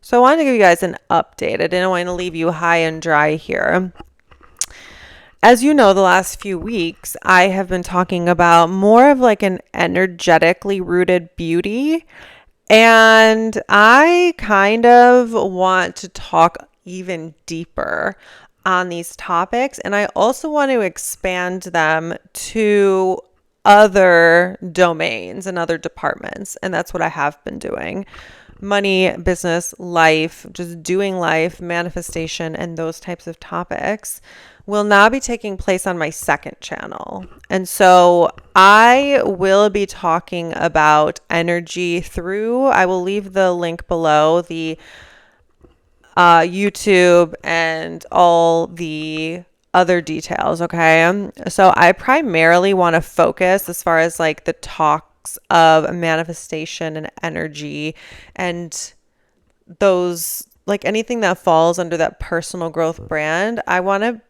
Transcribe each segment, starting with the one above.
So I wanted to give you guys an update. I didn't want to leave you high and dry here. As you know, the last few weeks, I have been talking about more of like an energetically rooted beauty. And I kind of want to talk even deeper on these topics. And I also want to expand them to other domains and other departments. And that's what I have been doing: money, business, life, just doing life, manifestation, and those types of topics will now be taking place on my second channel. And so I will be talking about energy through, I will leave the link below, the YouTube and all the other details. Okay. So I primarily want to focus as far as like the talks of manifestation and energy and those, like anything that falls under that personal growth brand. I want to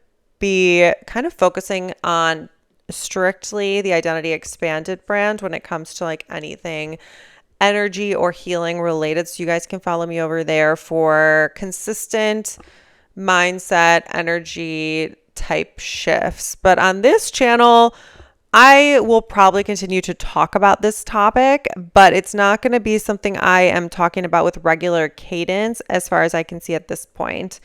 be kind of focusing on strictly the identity expanded brand when it comes to like anything energy or healing related. So you guys can follow me over there for consistent mindset, energy type shifts. But on this channel, I will probably continue to talk about this topic, but it's not going to be something I am talking about with regular cadence as far as I can see at this point.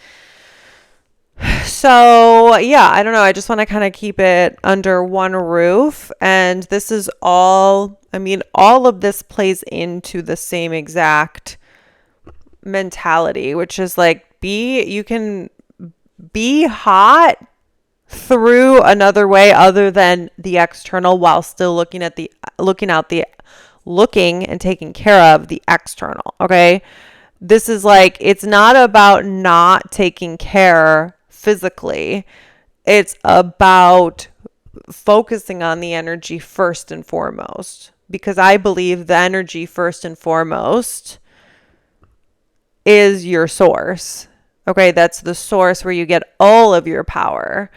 So, yeah, I don't know. I just want to kind of keep it under one roof. And this is all, I mean, all of this plays into the same exact mentality, which is like, you can be hot through another way other than the external while still looking and taking care of the external. Okay. This is like, it's not about not taking care physically. It's about focusing on the energy first and foremost, because I believe the energy first and foremost is your source. Okay, that's the source where you get all of your power.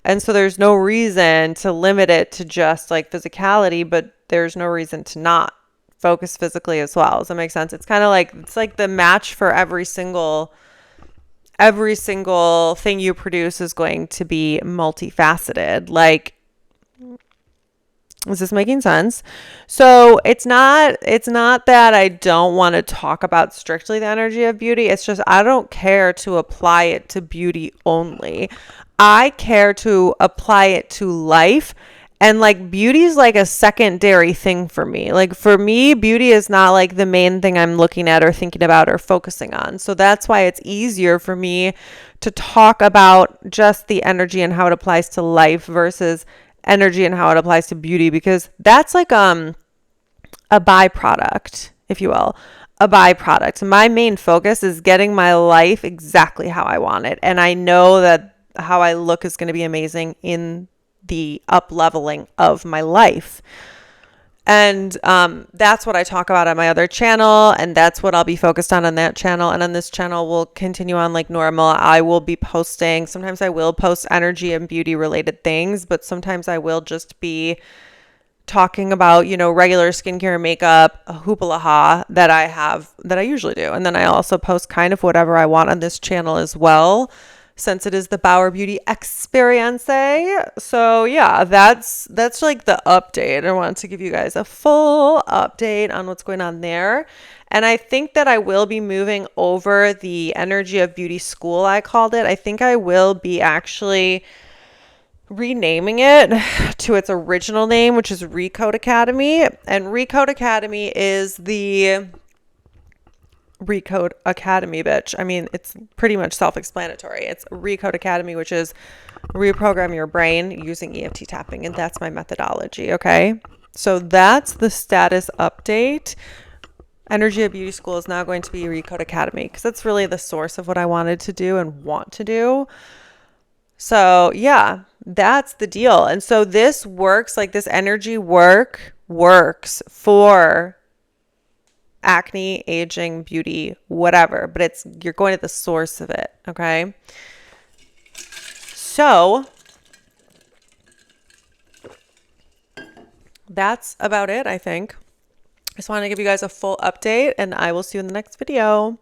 And so there's no reason to limit it to just like physicality, but there's no reason to not focus physically as well. Does that make sense? It's kind of like, it's like the match for every single thing you produce is going to be multifaceted. Like, is this making sense? So it's not that I don't want to talk about strictly the energy of beauty. It's just I don't care to apply it to beauty only. I care to apply it to life. And like beauty is like a secondary thing for me. Like for me, beauty is not like the main thing I'm looking at or thinking about or focusing on. So that's why it's easier for me to talk about just the energy and how it applies to life versus energy and how it applies to beauty, because that's like a byproduct, if you will. A byproduct. My main focus is getting my life exactly how I want it. And I know that how I look is going to be amazing in the up leveling of my life. And that's what I talk about on my other channel. And that's what I'll be focused on that channel. And on this channel, we'll continue on like normal. I will be posting. Sometimes I will post energy and beauty related things, but sometimes I will just be talking about, regular skincare and makeup, hoopla that I usually do. And then I also post kind of whatever I want on this channel as well, since it is the Bauer Beauty Experience. So yeah, that's like the update. I wanted to give you guys a full update on what's going on there. And I think that I will be moving over the Energy of Beauty School, I called it. I think I will be actually renaming it to its original name, which is Recode Academy. And Recode Academy is the Recode Academy, bitch. I mean, it's pretty much self-explanatory. It's Recode Academy, which is reprogram your brain using EFT tapping, and that's my methodology. Okay, so that's the status update. Energy of Beauty School is now going to be Recode Academy because that's really the source of what I wanted to do and want to do. So yeah, that's the deal. And so this works, like this energy works for acne, aging, beauty, whatever, but you're going to the source of it. Okay. So that's about it, I think. I just want to give you guys a full update, and I will see you in the next video.